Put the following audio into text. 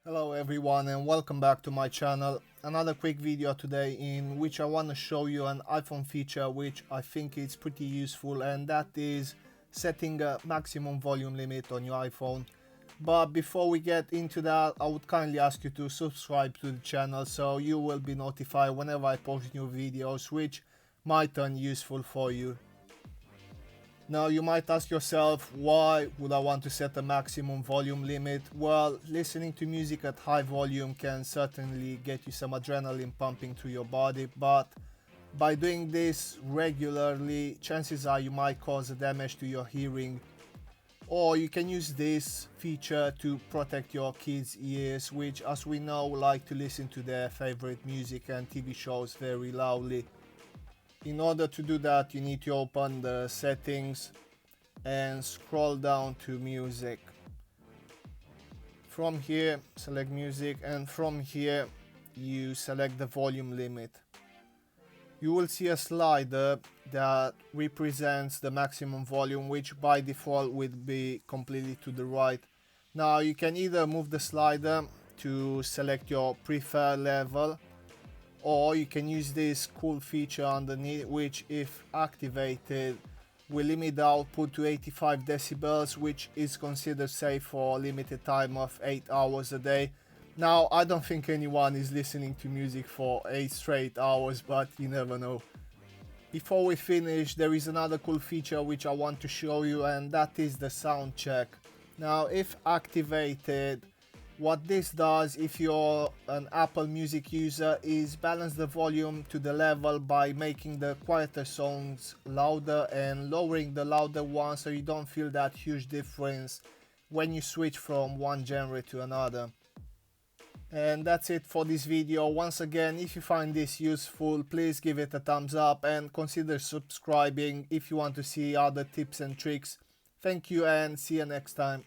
Hello everyone and welcome back to my channel. Another quick video today in which I want to show you an iPhone feature which I think is pretty useful, and that is setting a maximum volume limit on your iPhone. But before we get into that, I would kindly ask you to subscribe to the channel so you will be notified whenever I post new videos which might turn useful for you. Now you might ask yourself, why would I want to set a maximum volume limit? Well, listening to music at high volume can certainly get you some adrenaline pumping through your body, but by doing this regularly, chances are you might cause a damage to your hearing. Or you can use this feature to protect your kids' ears, which, as we know, like to listen to their favorite music and TV shows very loudly. In order to do that, you need to open the settings and scroll down to music. From here, select music, and from here you select the volume limit. You will see a slider that represents the maximum volume, which by default would be completely to the right. Now you can either move the slider to select your preferred level, or you can use this cool feature underneath, which if activated will limit the output to 85 decibels, which is considered safe for a limited time of 8 hours a day. Now I don't think anyone is listening to music for 8 straight hours, but you never know. Before we finish, there is another cool feature which I want to show you, and that is the sound check. Now if activated, what this does, if you're an Apple Music user, is balance the volume to the level by making the quieter songs louder and lowering the louder ones, so you don't feel that huge difference when you switch from one genre to another. And that's it for this video. Once again, if you find this useful, please give it a thumbs up and consider subscribing if you want to see other tips and tricks. Thank you and see you next time.